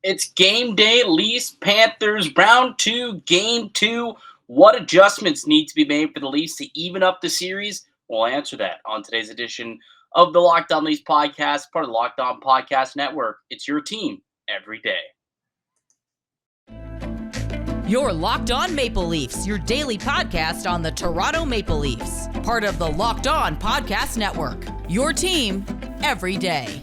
It's game day, Leafs, Panthers, round two, game two. What adjustments need to be made for the Leafs to even up the series? We'll answer that on today's edition of the Locked On Leafs podcast, part of the Locked On Podcast Network. It's your team every day. You're Locked On Maple Leafs, your daily podcast on the Toronto Maple Leafs, part of the Locked On Podcast Network. Your team every day.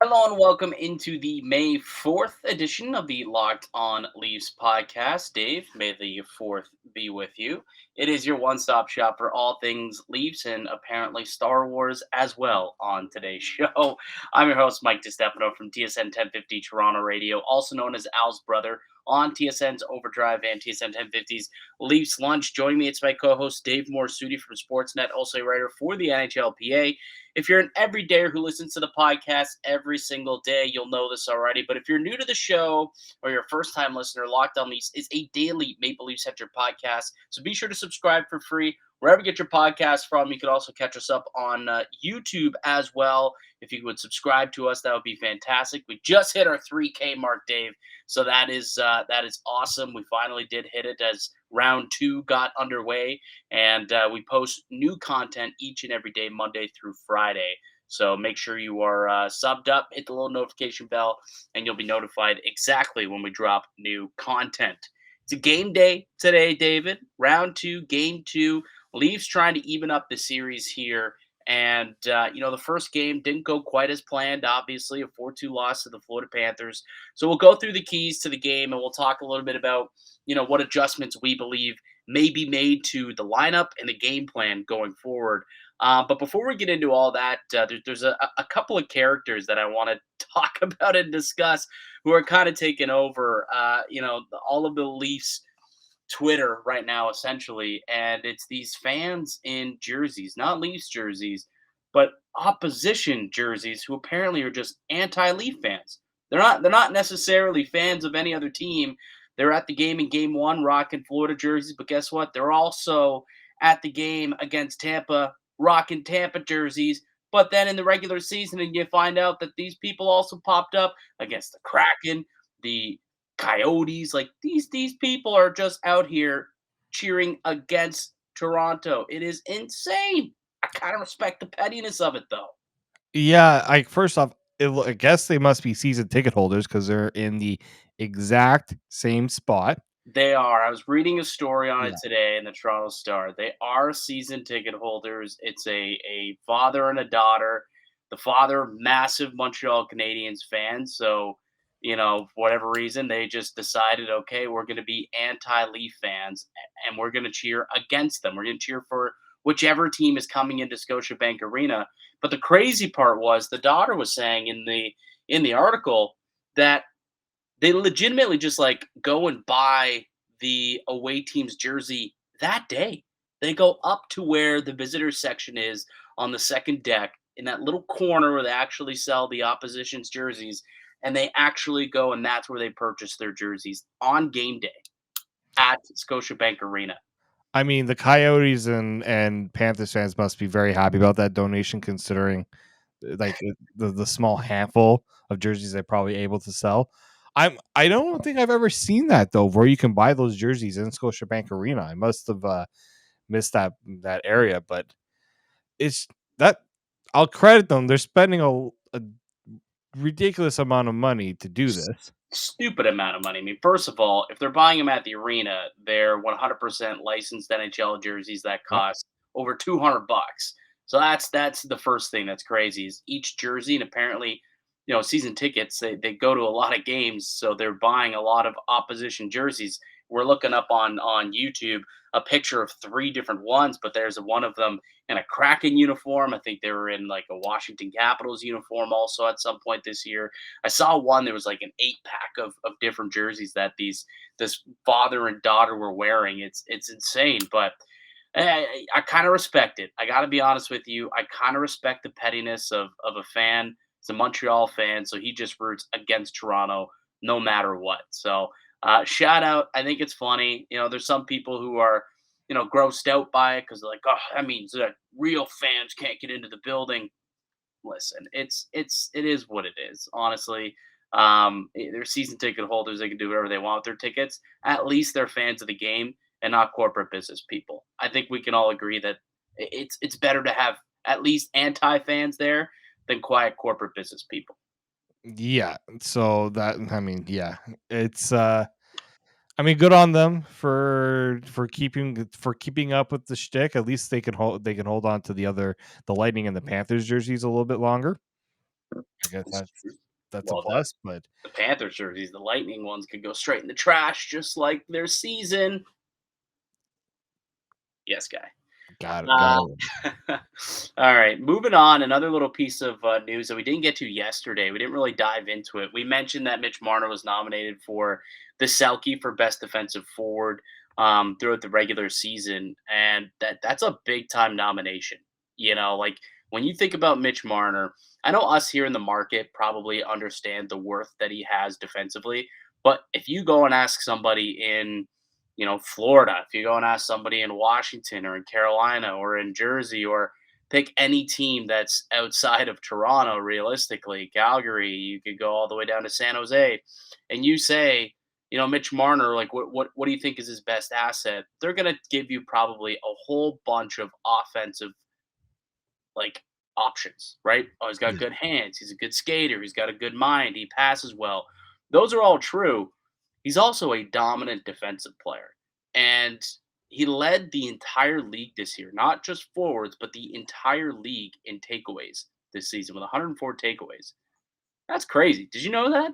Hello and welcome into the May 4th edition of the Locked On Leafs podcast. Dave, may the 4th be with you. It is your one-stop shop for all things Leafs and apparently Star Wars as well on today's show. I'm your host, Mike DiStefano from TSN 1050 Toronto Radio, also known as Al's brother on TSN's Overdrive and TSN 1050's Leafs Lunch. Joining me, it's my co-host, Dave Morassutti from Sportsnet, also a writer for the NHLPA. If you're an everydayer who listens to the podcast every single day, you'll know this already. But if you're new to the show or you're a first-time listener, Locked On Leafs is a daily Maple Leafs-centered podcast. So be sure to subscribe for free wherever you get your podcast from. You can also catch us up on YouTube as well. If you would subscribe to us, that would be fantastic. We just hit our 3K mark, Dave. So that is awesome. We finally did hit it as round two got underway, and we post new content each and every day, Monday through Friday. So make sure you are subbed up, hit the little notification bell, and you'll be notified exactly when we drop new content. It's a game day today, David. Round two, game two. Leafs trying to even up the series here. And, the first game didn't go quite as planned, obviously, a 4-2 loss to the Florida Panthers. So we'll go through the keys to the game, and we'll talk a little bit about, what adjustments we believe may be made to the lineup and the game plan going forward. But before we get into all that, there's a couple of characters that I want to talk about and discuss who are kind of taking over, all of the Leafs Twitter right now, essentially, and it's these fans in jerseys, not Leafs jerseys, but opposition jerseys, who apparently are just anti-Leaf fans. They're not necessarily fans of any other team. They're at the game in Game One, rocking Florida jerseys, but guess what? They're also at the game against Tampa, rocking Tampa jerseys. But then in the regular season, and you find out that these people also popped up against the Kraken, the Coyotes. Like these people are just out here cheering against Toronto. It is insane. I kind of respect the pettiness of it, though. Yeah, first off, I guess they must be season ticket holders because they're in the exact same spot. They are. I was reading a story on Yeah. it today in the Toronto Star. They are season ticket holders. It's a father and a daughter. The father, massive Montreal Canadiens fan. So, for whatever reason, they just decided, okay, we're going to be anti-Leaf fans and we're going to cheer against them. We're going to cheer for whichever team is coming into Scotiabank Arena. But the crazy part was the daughter was saying in the article that they legitimately just like go and buy the away team's jersey that day. They go up to where the visitor section is on the second deck in that little corner where they actually sell the opposition's jerseys, and they actually go, and that's where they purchase their jerseys on game day at Scotiabank Arena. I mean, the Coyotes and Panthers fans must be very happy about that donation, considering like the small handful of jerseys they're probably able to sell. I don't think I've ever seen that though, where you can buy those jerseys in Scotiabank Arena. I must have missed that area, but it's that I'll credit them. They're spending a ridiculous amount of money to do this. Stupid amount of money. I mean, first of all, if they're buying them at the arena, they're 100% licensed NHL jerseys that Yep. cost over $200. So that's the first thing that's crazy is each jersey, and apparently, season tickets, they go to a lot of games, so they're buying a lot of opposition jerseys. We're looking up on YouTube a picture of three different ones, but there's one of them in a Kraken uniform. I think they were in like a Washington Capitals uniform also at some point this year. I saw one, there was like an 8-pack of different jerseys that this father and daughter were wearing. It's insane, but I kind of respect it. I got to be honest with you. I kind of respect the pettiness of a fan. He's a Montreal fan, so he just roots against Toronto. no matter what. So shout out. I think it's funny. There's some people who are, grossed out by it because they're like, oh, that means that real fans can't get into the building. Listen, it is what it is. Honestly, they're season ticket holders. They can do whatever they want with their tickets. At least they're fans of the game and not corporate business people. I think we can all agree that it's better to have at least anti fans there than quiet corporate business people. Yeah. So that I mean, yeah, it's I mean, good on them for keeping up with the shtick. At least they can hold on to the Lightning and the Panthers jerseys a little bit longer. I guess It's that's a Well, plus, but the Panthers jerseys, the Lightning ones, could go straight in the trash, just like their season. Yes, guy. got Uh, it. all right, moving on. Another little piece of news that we didn't get to yesterday. We didn't really dive into it. We mentioned that Mitch Marner was nominated for the Selke for best defensive forward throughout the regular season, and that's a big time nomination. Like when you think about Mitch Marner, I know us here in the market probably understand the worth that he has defensively, but if you go and ask somebody in Florida, if you go and ask somebody in Washington or in Carolina or in Jersey or pick any team that's outside of Toronto, realistically, Calgary, you could go all the way down to San Jose, and you say, Mitch Marner, like what do you think is his best asset? They're gonna give you probably a whole bunch of offensive like options, right? Oh, he's got Yeah. good hands, he's a good skater, he's got a good mind, he passes well. Those are all true. He's also a dominant defensive player. And he led the entire league this year, not just forwards, but the entire league in takeaways this season with 104 takeaways. That's crazy. Did you know that?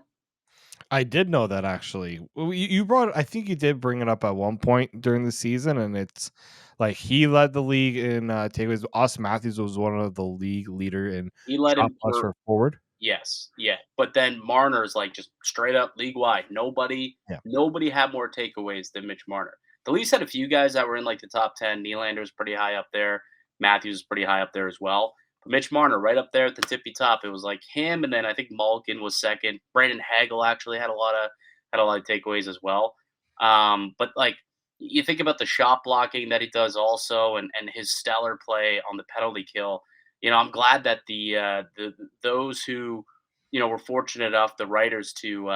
I did know that actually. Well, you brought I think you did bring it up at one point during the season, and it's like he led the league in takeaways. Auston Matthews was one of the league leader in He led shot him plus for for forward. Yes, yeah. But then Marner's like just straight up league wide. Nobody, Yeah. nobody had more takeaways than Mitch Marner. The Leafs had a few guys that were in like the top 10. Nylander's pretty high up there. Matthews is pretty high up there as well. But Mitch Marner right up there at the tippy top. It was like him, and then I think Malkin was second. Brandon Hagel actually had a lot of takeaways as well. But like you think about the shot blocking that he does also, and his stellar play on the penalty kill. I'm glad that the those who were fortunate enough, the writers to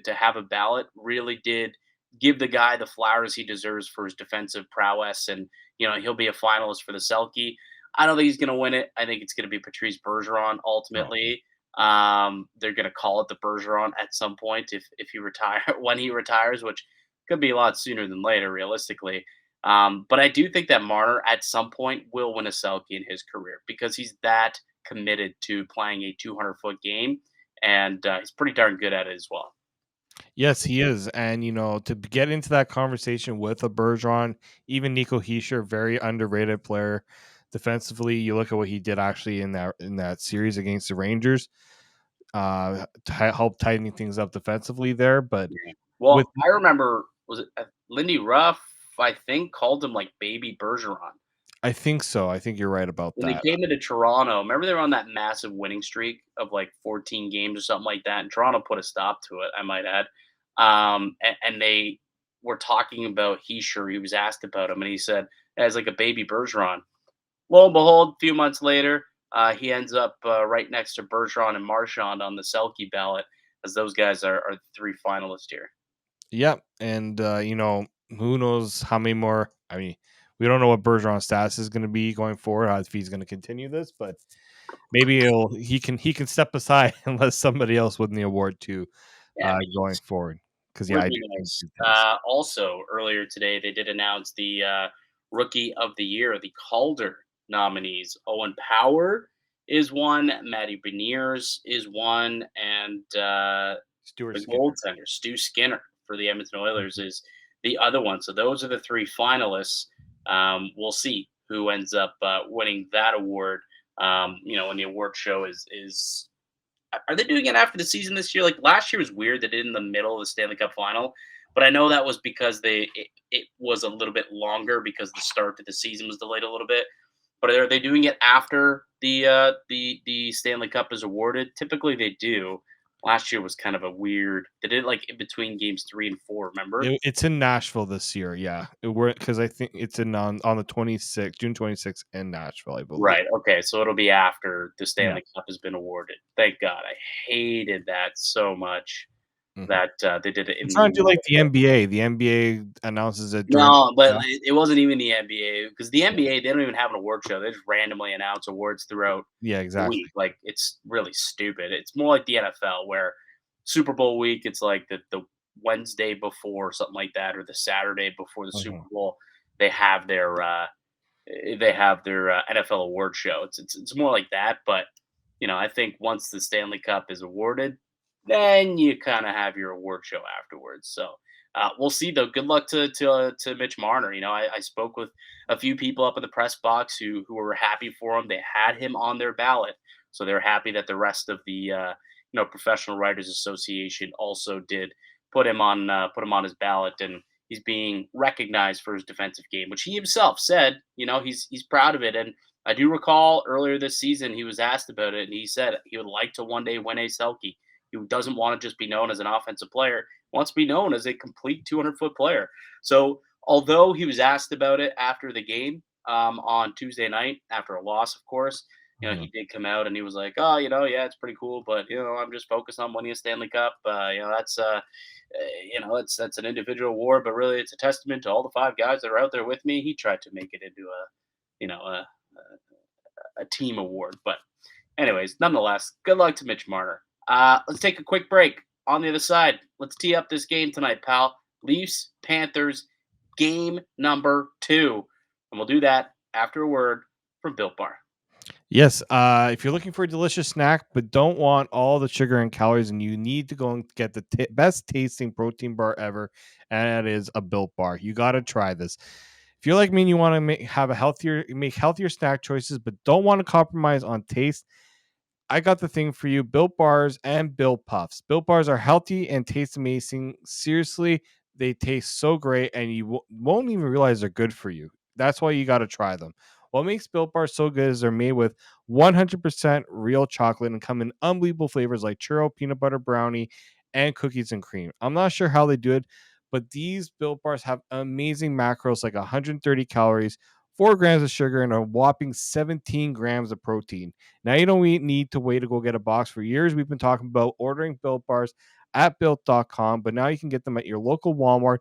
have a ballot, really did give the guy the flowers he deserves for his defensive prowess, and he'll be a finalist for the Selkie. I don't think he's going to win it. I think it's going to be Patrice Bergeron Oh, ultimately. They're going to call it the Bergeron at some point if he retire when he retires, which could be a lot sooner than later, realistically. But I do think that Marner at some point will win a Selke in his career because he's that committed to playing a 200-foot game, and he's pretty darn good at it as well. yes, he is, and to get into that conversation with a Bergeron, even Nico Hischier, very underrated player defensively. You look at what he did actually in that series against the Rangers, help tightening things up defensively there. But Yeah. with Well, I remember was it Lindy Ruff? I think called him like Baby Bergeron I think so. I think you're right about when they that. came into Toronto. Remember they were on that massive winning streak of like 14 games or something like that, and Toronto put a stop to it. I might add, and they were talking about Hischier. He was asked about him, and he said as like a Baby Bergeron. Lo and behold, a few months later, he ends up right next to Bergeron and Marchand on the Selke ballot, as those guys are the three finalists here. Yep, and who knows how many more? I mean, we don't know what Bergeron's status is going to be going forward, if he's going to continue this, but maybe he can step aside and let somebody else win the award too, Yeah, going forward. Because yeah, would I be do think nice. he does. Also, earlier today, they did announce the Rookie of the Year, the Calder nominees. Owen Power is one, Matty Beniers is one, and Stuart the Skinner. goaltender, Stu Skinner, for the Edmonton Oilers Mhm. is the other one. So those are the three finalists. We'll see who ends up winning that award. When the award show is are they doing it after the season this year? Like last year was weird. They did it in the middle of the Stanley Cup final, but I know that was because it was a little bit longer because the start to the season was delayed a little bit. But are they doing it after the Stanley Cup is awarded? Typically they do. Last year was kind of a weird. They did it like in between games 3 and 4. Remember? It's in Nashville this year. Yeah, because I think it's in on the 26th, June 26th in Nashville, I believe. Right. Okay. So it'll be after the Yeah. Stanley Cup has been awarded. Thank God. I hated that so much Mhm. that they did it in It's the not do like the NBA. The NBA announces it during. No, but Yeah. it wasn't even the NBA because the NBA, they don't even have an award show. They just randomly announce awards throughout Yeah, the week. exactly. Like, it's really stupid. It's more like the NFL where Super Bowl week, it's like the Wednesday before, something like that, or the Saturday before the Super Mhm. Bowl. They have their NFL award show. It's more like that. But I think once the Stanley Cup is awarded, then you kind of have your award show afterwards. So we'll see, though. Good luck to Mitch Marner. I spoke with a few people up in the press box who were happy for him. They had him on their ballot, so they're happy that the rest of the Professional Writers Association also did put him on his ballot, and he's being recognized for his defensive game, which he himself said, he's proud of it. And I do recall earlier this season he was asked about it, and he said he would like to one day win a Selke. He doesn't want to just be known as an offensive player; he wants to be known as a complete 200-foot player. So, although he was asked about it after the game on Tuesday night, after a loss, of course, he Mhm. did come out and he was like, "Oh, yeah, it's pretty cool, but I'm just focused on winning a Stanley Cup. That's an individual award, but really it's a testament to all the five guys that are out there with me." He tried to make it into you know, a team award, but anyways, nonetheless, good luck to Mitch Marner. Let's take a quick break. On the other side, let's tee up this game tonight, pal. Leafs Panthers game number 2, and we'll do that after a word from Built Bar. Yes, if you're looking for a delicious snack but don't want all the sugar and calories, and you need to go and get the best tasting protein bar ever, and that is a Built Bar. You got to try this. If you're like me and you want to make healthier snack choices but don't want to compromise on taste, I got the thing for you: Built Bars and Built Puffs. Built Bars are healthy and taste amazing. Seriously, they taste so great, and you won't even realize they're good for you. That's why you got to try them. What makes Built Bars so good is they're made with 100% real chocolate and come in unbelievable flavors like churro, peanut butter brownie, and cookies and cream. I'm not sure how they do it, but these Built Bars have amazing macros like 130 calories, 4 grams of sugar, and a whopping 17 grams of protein. Now you don't need to wait to go get a box. For years, we've been talking about ordering Built Bars at built.com, but now you can get them at your local Walmart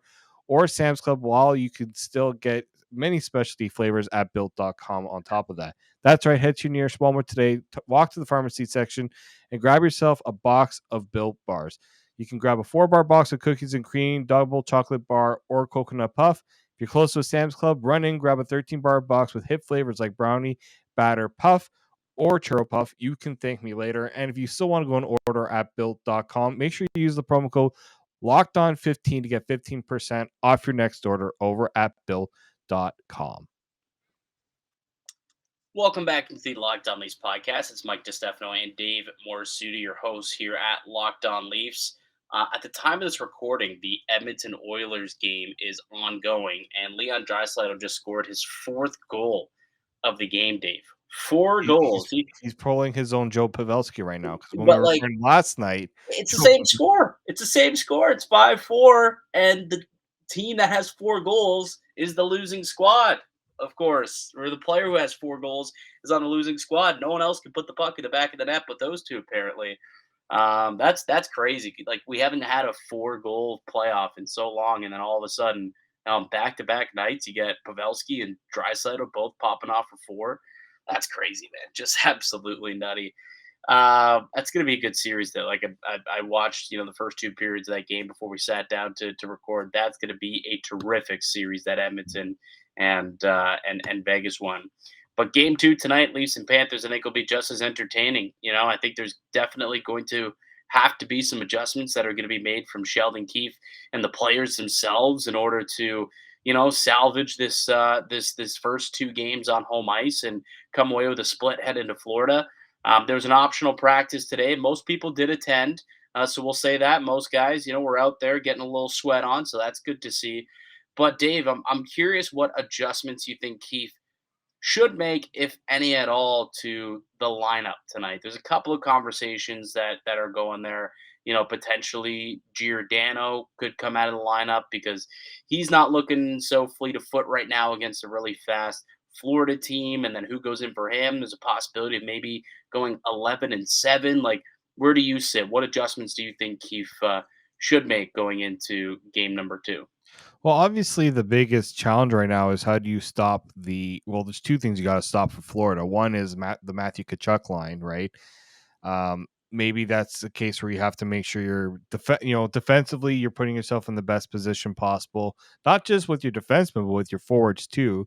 or Sam's Club, while you can still get many specialty flavors at built.com on top of that. That's right. Head to your nearest Walmart today, walk to the pharmacy section, and grab yourself a box of Built Bars. You can grab a 4-bar box of cookies and cream, double chocolate bar, or coconut puff. If you're close to a Sam's Club, run in, grab a 13-bar box with hip flavors like brownie, batter, puff, or churro puff. You can thank me later. And if you still want to go and order at built.com, make sure you use the promo code locked on 15 to get 15% off your next order over at built.com. Welcome back into the Locked On Leafs podcast. It's Mike DiStefano and Dave Morassutti, your hosts here at Locked On Leafs. At the time of this recording, the Edmonton Oilers game is ongoing, and Leon Draisaitl just scored his 4th goal of the game, Dave. 4 goals. He's pulling his own Joe Pavelski right now, because when we But, were like, recording last night, it's the Joe, same score. It's the same score. It's 5-4, and the team that has 4 goals is the losing squad, of course. Or the player who has 4 goals is on the losing squad. No one else can put the puck in the back of the net but those two, apparently. That's crazy. Like, we haven't had a 4-goal playoff in so long, and then all of a sudden, back-to-back nights, you get Pavelski and Draisaitl both popping off for 4. That's crazy, man. Just absolutely nutty. That's going to be a good series, though. Like, I watched, the first 2 periods of that game before we sat down to record. That's going to be a terrific series, that Edmonton and Vegas one. But game 2 tonight, Leafs and Panthers, I think will be just as entertaining. I think there's definitely going to have to be some adjustments that are going to be made from Sheldon Keefe and the players themselves in order to, salvage this first 2 games on home ice and come away with a split head into Florida. There was an optional practice today. Most people did attend, so we'll say that most guys, were out there getting a little sweat on, so that's good to see. But Dave, I'm curious what adjustments you think Keefe should make, if any at all, to the lineup tonight. There's a couple of conversations that are going there. Potentially Giordano could come out of the lineup because he's not looking so fleet of foot right now against a really fast Florida team. And then who goes in for him? There's a possibility of maybe going 11-7. Like, where do you sit? What adjustments do you think Keefe should make going into game number two? Well, obviously, the biggest challenge right now is how do you stop well, there's two things you got to stop for Florida. One is the Matthew Kachuk line, right? Maybe that's a case where you have to make sure defensively, you're putting yourself in the best position possible, not just with your defensemen, but with your forwards too.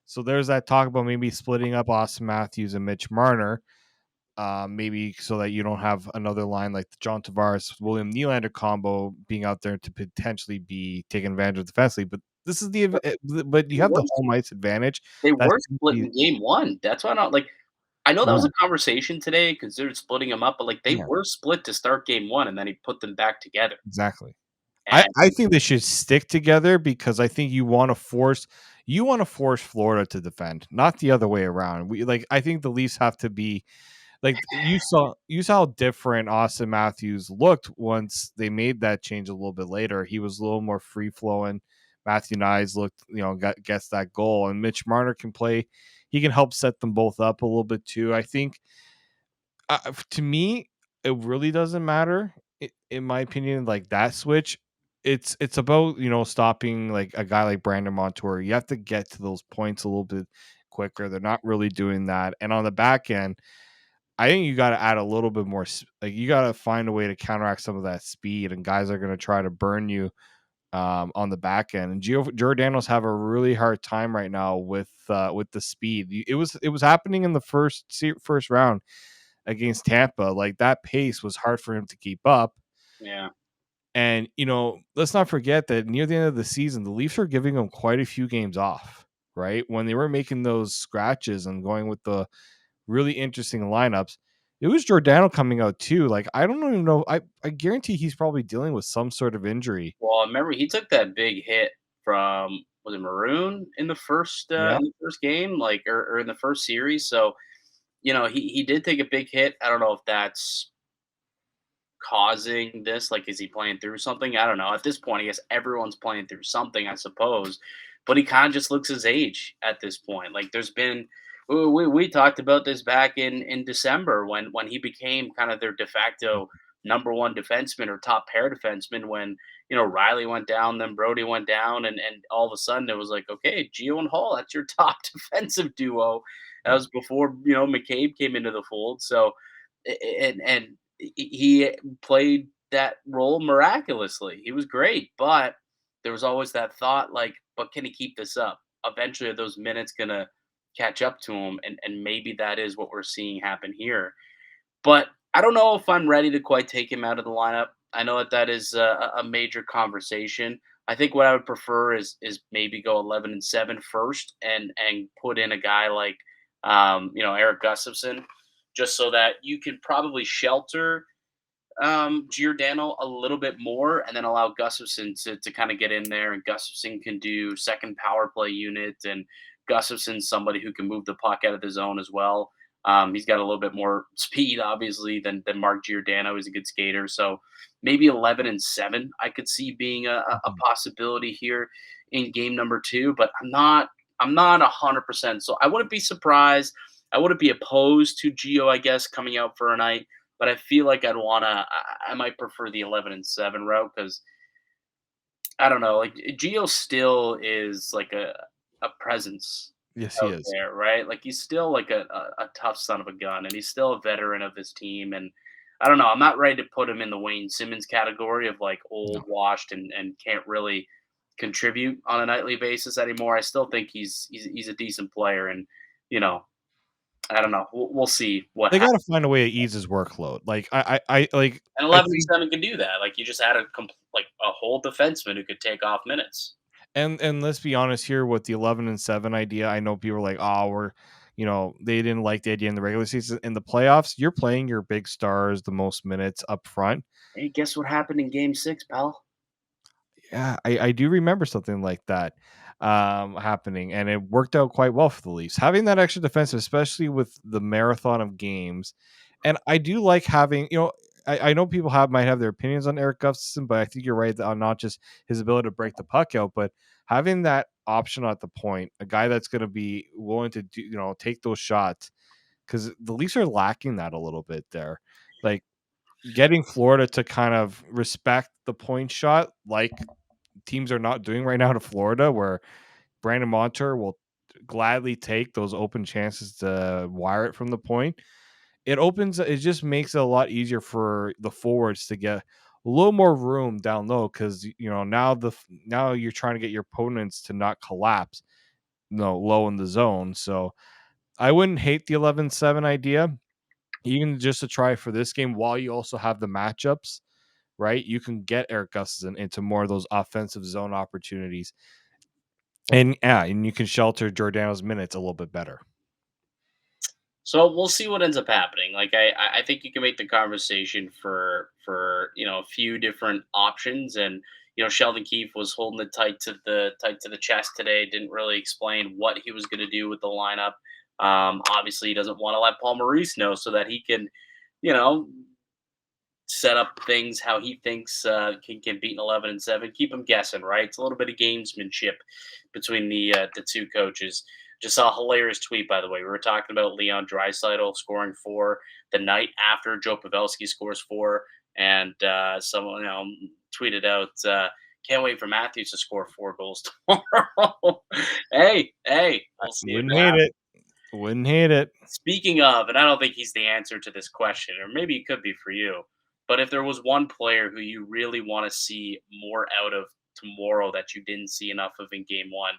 So there's that talk about maybe splitting up Auston Matthews and Mitch Marner, maybe so that you don't have another line like the John Tavares William Nylander combo being out there to potentially be taking advantage of defensively. But this is but you They have were the home ice advantage. they That's were split in game one. That's why not like I know that was yeah, a conversation today, considered splitting them up, but like they yeah, were split to start game one, and then he put them back together. exactly. And I think they should stick together because I think you want to force Florida to defend, not the other way around. I think the Leafs have to be like you saw how different Austin Matthews looked once they made that change a little bit later. He was a little more free flowing. Matthew Nyes gets that goal, and Mitch Marner can play. He can help set them both up a little bit too. I think to me, it really doesn't matter in my opinion. Like that switch, it's about stopping like a guy like Brandon Montour. You have to get to those points a little bit quicker. They're not really doing that, and on the back end I think you got to add a little bit more. Like you got to find a way to counteract some of that speed, and guys are going to try to burn you on the back end. And Giordano's have a really hard time right now with the speed. It was happening in the first round against Tampa. Like that pace was hard for him to keep up. yeah, And let's not forget that near the end of the season, the Leafs are giving him quite a few games off. Right when they were making those scratches and going with the really interesting lineups. It was Giordano coming out too. Like I don't even know. I guarantee he's probably dealing with some sort of injury. well, I remember he took that big hit from was it Maroon Yeah. in the first game, like or in the first series. So he did take a big hit. I don't know if that's causing this? Like, is he playing through something? I don't know. At this point, I guess everyone's playing through something, I suppose. But he kind of just looks his age at this point. Like, there's been we talked about this back in December when he became kind of their de facto number one defenseman or top pair defenseman when Riley went down, then Brody went down, and all of a sudden it was like, okay, Gio and Hall, that's your top defensive duo. That Yeah. was before McCabe came into the fold. So and he played that role miraculously. He was great, but there was always that thought, like, but can he keep this up? Eventually, are those minutes gonna catch up to him? And maybe that is what we're seeing happen here. But I don't know if I'm ready to quite take him out of the lineup. I know that is a major conversation. I think what I would prefer is maybe go 11-7 first, and put in a guy like Eric Gustafson, just so that you can probably shelter Giordano a little bit more, and then allow Gustafson to kind of get in there, and Gustafson can do second power play unit, and Gustafson's somebody who can move the puck out of the zone as well. He's got a little bit more speed, obviously, than Mark Giordano. He's a good skater, so maybe 11-7 I could see being a Mhm. possibility here in game number two, but I'm not 100%. So I wouldn't be surprised. I wouldn't be opposed to Gio, I guess, coming out for a night, but I feel like I might prefer the 11-7 route because I don't know, like Gio still is like a presence Yes, he out is. there, right? Like he's still like a tough son of a gun, and he's still a veteran of his team. And I don't know, I'm not ready to put him in the Wayne Simmons category of like No, old, washed, and can't really contribute on a nightly basis anymore. I still think he's a decent player, and you know, I don't know. We'll see what they got happens. to find a way to ease his workload. Like And I 11 and think, 7 can do that. Like you just add like a whole defenseman who could take off minutes. and let's be honest here with the 11-7 idea. I know people are like, oh, they didn't like the idea in the regular season. In the playoffs, you're playing your big stars the most minutes up front. Hey, guess what happened in Game 6, pal? Yeah, I do remember something like that. happening, and it worked out quite well for the Leafs. Having that extra defensive, especially with the marathon of games, and I do like having, I know people might have their opinions on Eric Gustafsson, but I think you're right on not just his ability to break the puck out, but having that option at the point, a guy that's going to be willing to do, take those shots, because the Leafs are lacking that a little bit there. Like getting Florida to kind of respect the point shot, like teams are not doing right now to Florida, where Brandon Montour will gladly take those open chances to wire it from the point. It just makes it a lot easier for the forwards to get a little more room down low, because now you're trying to get your opponents to not collapse low in the zone. So I wouldn't hate the 11-7 idea, even just to try for this game while you also have the matchups, right? You can get Eric Gustafsson into more of those offensive zone opportunities. And yeah, and you can shelter Giordano's minutes a little bit better. So we'll see what ends up happening. Like I think you can make the conversation for a few different options, and Sheldon Keefe was holding it tight to the chest today. Didn't really explain what he was going to do with the lineup. Obviously, he doesn't want to let Paul Maurice know so that he can, you know, set up things how he thinks can beat an 11-7. Keep him guessing, right? It's a little bit of gamesmanship between the two coaches. Just saw a hilarious tweet, by the way. We were talking about Leon Draisaitl scoring 4 the night after Joe Pavelski scores 4, and someone tweeted out, "Can't wait for Matthews to score 4 goals tomorrow." hey, we'll see if Wouldn't it hate happens. it. Wouldn't hate it. Speaking of, and I don't think he's the answer to this question, or maybe it could be for you, but if there was one player who you really want to see more out of tomorrow that you didn't see enough of in game one,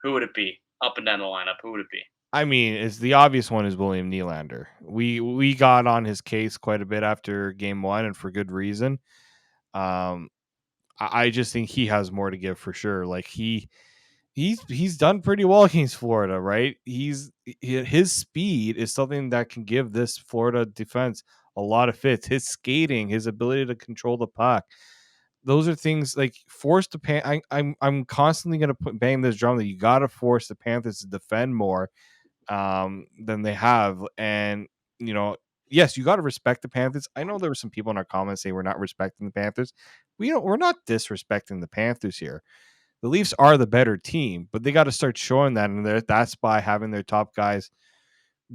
who would it be? Up and down the lineup, who would it be? I mean, it's the obvious one is William Nylander. We got on his case quite a bit after game one, and for good reason. Um, I just think he has more to give for sure. Like he's done pretty well against Florida, right? His speed is something that can give this Florida defense a lot of fits. His skating, his ability to control the puck, those are things like force the pan. I'm constantly gonna bang this drum that you got to force the Panthers to defend more than they have, and you know. Yes, you got to respect the Panthers. I know there were some people in our comments saying we're not respecting the Panthers. We're not disrespecting the Panthers here. The Leafs are the better team, but they got to start showing that, and that's by having their top guys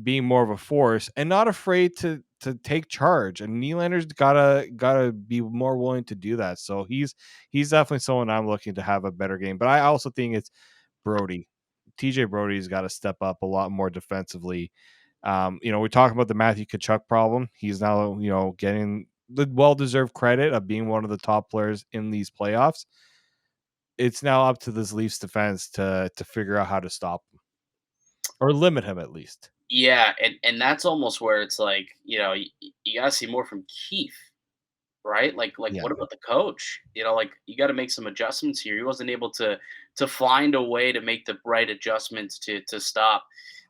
being more of a force and not afraid to take charge. And Nylander's gotta be more willing to do that. So he's definitely someone I'm looking to have a better game. But I also think it's Brody. TJ Brody's got to step up a lot more defensively. We're talking about the Matthew Tkachuk problem. He's now getting the well-deserved credit of being one of the top players in these playoffs. It's now up to this Leafs defense to figure out how to stop him or limit him at least. Yeah, and that's almost where it's like, you gotta see more from Keith, right? Like Yeah. what about the coach? Like you got to make some adjustments here. He wasn't able to find a way to make the right adjustments to stop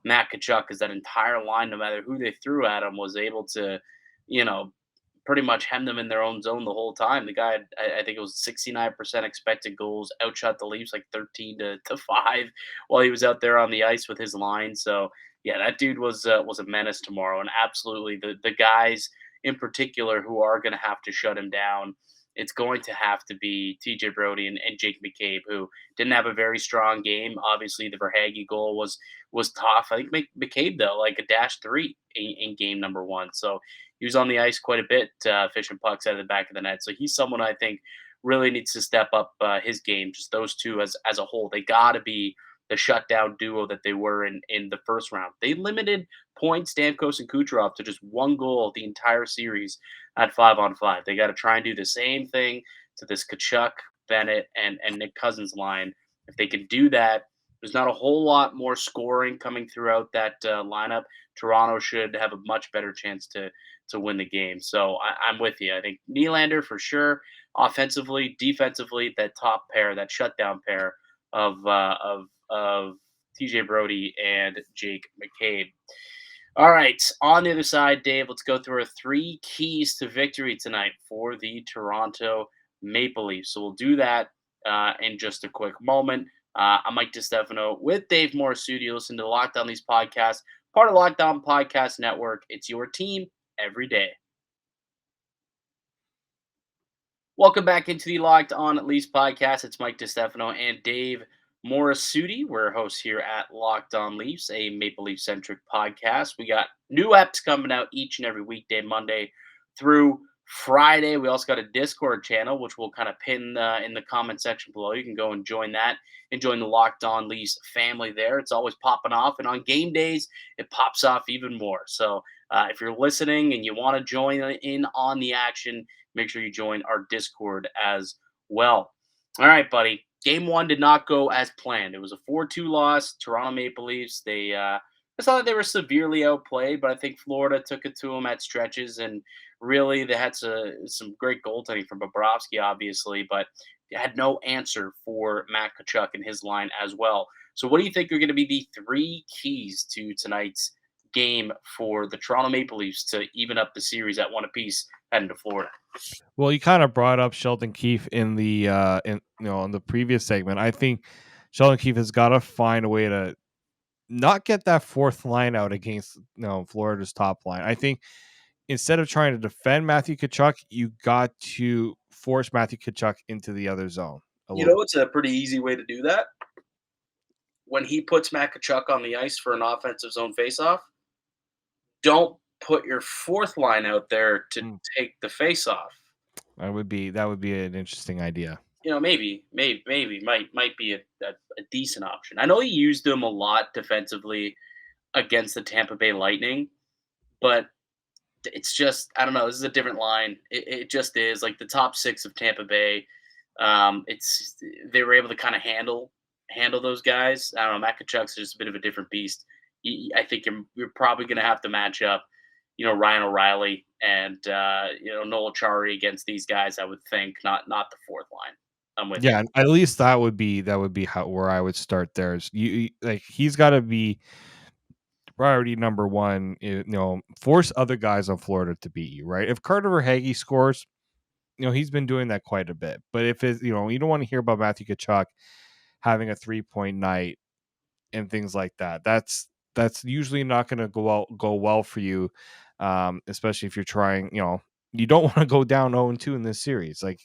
Matt Kachuk, because that entire line, no matter who they threw at him, was able to, you know, pretty much hem them in their own zone the whole time. The guy, I think it was 69% expected goals, outshot the Leafs like 13 to 5 while he was out there on the ice with his line. So yeah, that dude was a menace tomorrow, and absolutely the guys in particular who are going to have to shut him down. It's going to have to be TJ Brody and Jake McCabe, who didn't have a very strong game. Obviously, the Verhaeghe goal was tough. I think McCabe, though, like a -3 in game number one. So he was on the ice quite a bit, fishing pucks out of the back of the net. So he's someone I think really needs to step up his game. Just those two as a whole, they got to be the shutdown duo that they were in the first round. They limited points, Stamkos and Kucherov, to just one goal the entire series at 5-on-5. They got to try and do the same thing to this Kachuk, Bennett, and Nick Cousins line. If they can do that, there's not a whole lot more scoring coming throughout that lineup. Toronto should have a much better chance to win the game. So I'm with you. I think Nylander for sure. Offensively, defensively, that top pair, that shutdown pair of TJ Brody and Jake McCabe. All right, on the other side, Dave, let's go through our 3 keys to victory tonight for the Toronto Maple Leafs. So we'll do that in just a quick moment. I'm Mike DiStefano with Dave Morassutti. You listen to the Locked On Leafs podcast, part of Locked On Podcast Network. It's your team every day. Welcome back into the Locked On Leafs podcast. It's Mike DiStefano and Dave Morassutti. We're hosts here at Locked On Leafs, a Maple Leaf centric podcast. We got new eps coming out each and every weekday, Monday through Friday. We also got a Discord channel, which we'll kind of pin in the comment section below. You can go and join that and join the Locked On Leafs family there. It's always popping off, and on game days, it pops off even more. So if you're listening and you want to join in on the action, make sure you join our Discord as well. All right, buddy. Game one did not go as planned. It was a 4-2 loss. Toronto Maple Leafs, it's not that they were severely outplayed, but I think Florida took it to them at stretches, and really they had some great goaltending from Bobrovsky, obviously, but they had no answer for Matt Tkachuk and his line as well. So what do you think are going to be the three keys to tonight's game for the Toronto Maple Leafs to even up the series at one apiece heading to Florida? Well, you kind of brought up Sheldon Keefe in the in the previous segment. I think Sheldon Keefe has got to find a way to not get that fourth line out against Florida's top line. I think instead of trying to defend Matthew Tkachuk, you got to force Matthew Tkachuk into the other zone. It's a pretty easy way to do that. When he puts Matt Tkachuk on the ice for an offensive zone faceoff, don't put your fourth line out there to take the faceoff. That would be an interesting idea. Maybe might be a decent option. I know he used them a lot defensively against the Tampa Bay Lightning, but it's just, I don't know. This is a different line. It just is like the top six of Tampa Bay. They were able to kind of handle those guys. I don't know. Matt Tkachuk's just a bit of a different beast. I think you're probably going to have to match up, Ryan O'Reilly and Noel Chari against these guys. I would think not the fourth line. I'm with you. At least that would be where I would start. There is like he's got to be priority number one. Force other guys on Florida to beat you. Right? If Carter Verhaeghe scores, he's been doing that quite a bit. But if it's you don't want to hear about Matthew Tkachuk having a 3-point night and things like that. That's usually not going to go well for you, especially if you're trying. You don't want to go down 0-2 in this series. Like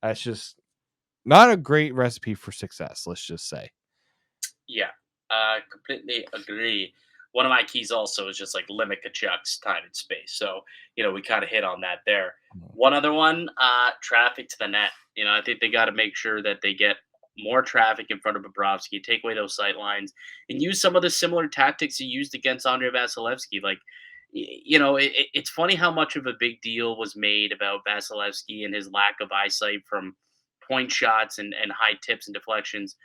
that's just not a great recipe for success. Let's just say. Yeah, completely agree. One of my keys also is just like limit Kachuk's time and space. So, we kind of hit on that there. One other one, traffic to the net. I think they got to make sure that they get more traffic in front of Bobrovsky, take away those sight lines, and use some of the similar tactics he used against Andrei Vasilevsky. Like, it's funny how much of a big deal was made about Vasilevsky and his lack of eyesight from point shots and high tips and deflections.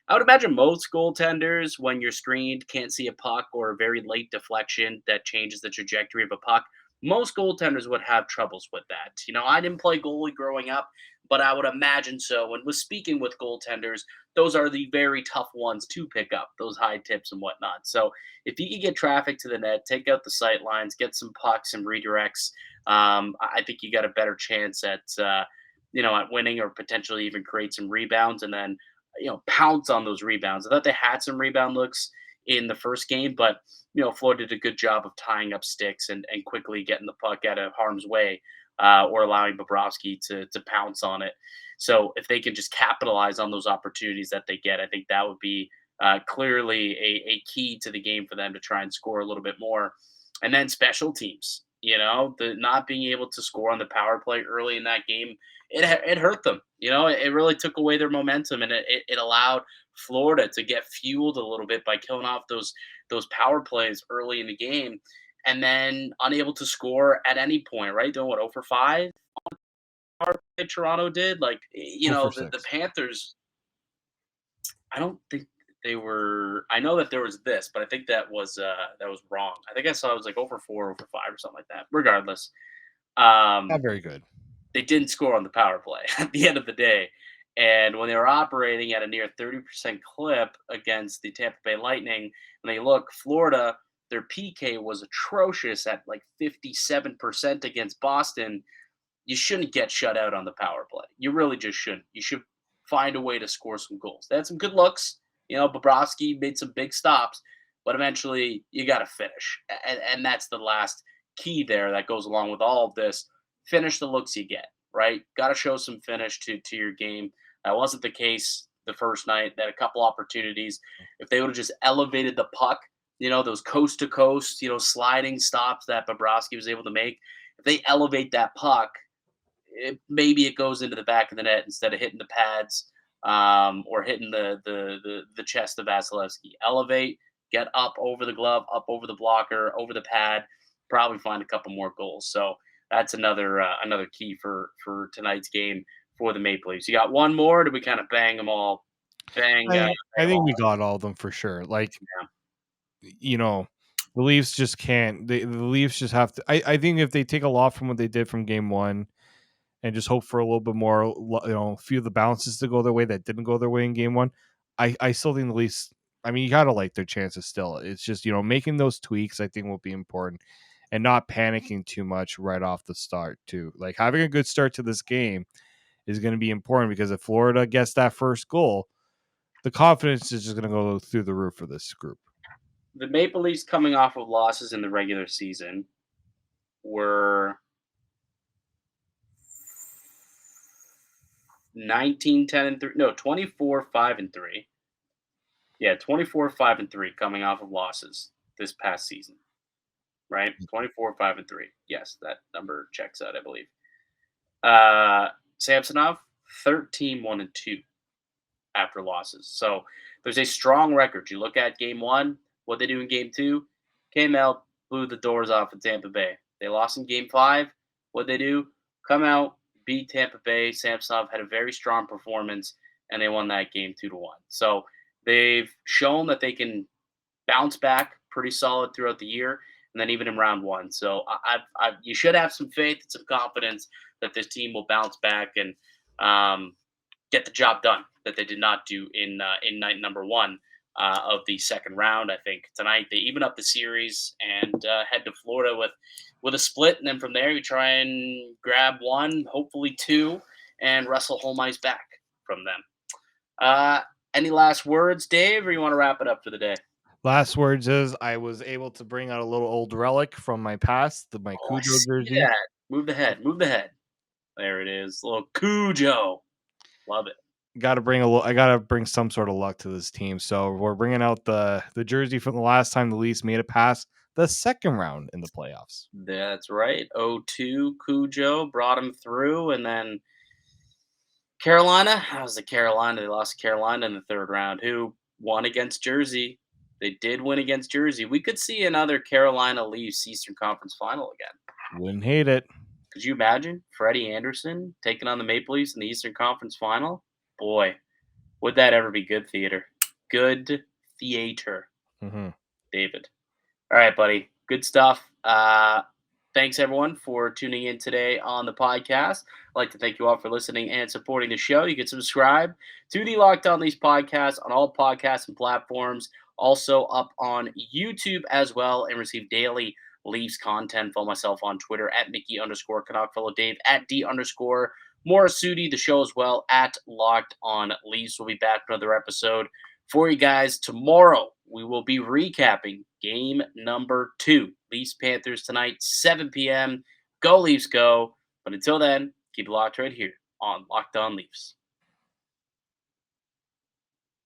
I would imagine most goaltenders, when you're screened, can't see a puck or a very late deflection that changes the trajectory of a puck. Most goaltenders would have troubles with that. I didn't play goalie growing up, but I would imagine so. And was speaking with goaltenders, those are the very tough ones to pick up, those high tips and whatnot. So if you can get traffic to the net, take out the sight lines, get some pucks and redirects, I think you got a better chance at winning or potentially even create some rebounds and then pounce on those rebounds. I thought they had some rebound looks in the first game, but Florida did a good job of tying up sticks and quickly getting the puck out of harm's way or allowing Bobrovsky to pounce on it. So if they can just capitalize on those opportunities that they get, I think that would be clearly a key to the game for them to try and score a little bit more. And then special teams, the not being able to score on the power play early in that game, it hurt them. It really took away their momentum, and it allowed Florida to get fueled a little bit by killing off those power plays early in the game, and then unable to score at any point. Right, doing 0 for 5 on the power play Toronto did. Like the Panthers. I don't think they were. I know that there was this, but I think that was wrong. I think I saw it was like 0 for 4, 0 for 5, or something like that. Regardless, Not very good. they didn't score on the power play at the end of the day. And when they were operating at a near 30% clip against the Tampa Bay Lightning, when they look, Florida, their PK was atrocious at like 57% against Boston. You shouldn't get shut out on the power play. You really just shouldn't. You should find a way to score some goals. They had some good looks. Bobrovsky made some big stops, but eventually you got to finish. And that's the last key there that goes along with all of this. Finish the looks you get, right? Got to show some finish to your game. That wasn't the case the first night. They had a couple opportunities. If they would have just elevated the puck, those coast to coast, sliding stops that Bobrovsky was able to make, if they elevate that puck, maybe it goes into the back of the net instead of hitting the pads or hitting the chest of Vasilevsky. Elevate, get up over the glove, up over the blocker, over the pad, probably find a couple more goals. So that's another key for tonight's game for the Maple Leafs. You got one more? Or do we kind of bang them all? I think we got all of them for sure. Like, the Leafs just can't. The Leafs just have to. I think if they take a lot from what they did from game one and just hope for a little bit more, a few of the bounces to go their way that didn't go their way in game one, I still think the Leafs, I mean, you got to like their chances still. It's just, making those tweaks I think will be important and not panicking too much right off the start too. Like having a good start to this game is going to be important because if Florida gets that first goal, the confidence is just going to go through the roof for this group. The Maple Leafs coming off of losses in the regular season were 19-10-3. No, 24-5-3. Yeah, 24-5-3 coming off of losses this past season. Right? 24-5-3. Yes, that number checks out, I believe. Samsonov, 13-1-2 after losses. So there's a strong record. You look at game one, what they do in game two, came out, blew the doors off in Tampa Bay. They lost in game five. What they do, come out, beat Tampa Bay. Samsonov had a very strong performance, and they won that game 2-1. So they've shown that they can bounce back pretty solid throughout the year, and then even in round one. So you should have some faith and some confidence that this team will bounce back and get the job done that they did not do in night number one of the second round. I think tonight they even up the series and head to Florida with a split, and then from there you try and grab one, hopefully two, and wrestle home ice back from them. Any last words, Dave, or you want to wrap it up for the day? Last words is I was able to bring out a little old relic from my past, my Cujo jersey. Move the head. There it is, little Cujo. Love it. I gotta bring some sort of luck to this team. So we're bringing out the jersey from the last time the Leafs made it past the second round in the playoffs. That's right. 0-2 Cujo brought him through, and then Carolina. How's the Carolina? They lost to Carolina in the third round. Who won against Jersey? They did win against Jersey. We could see another Carolina Leafs Eastern Conference Final again. Wouldn't hate it. Could you imagine Freddie Anderson taking on the Maple Leafs in the Eastern Conference Final? Boy, would that ever be good theater? Good theater, David. All right, buddy. Good stuff. Thanks, everyone, for tuning in today on the podcast. I'd like to thank you all for listening and supporting the show. You can subscribe to the Locked On Leafs podcast on all podcasts and platforms. Also up on YouTube as well, and receive daily Leafs content. Follow myself on Twitter at Mickey_Canuck. Follow Dave at D_Morassutti. The show as well at Locked On Leafs. We'll be back with another episode for you guys tomorrow. We will be recapping game number 2. Leafs Panthers tonight, 7 p.m. Go Leafs, go. But until then, keep it locked right here on Locked On Leafs.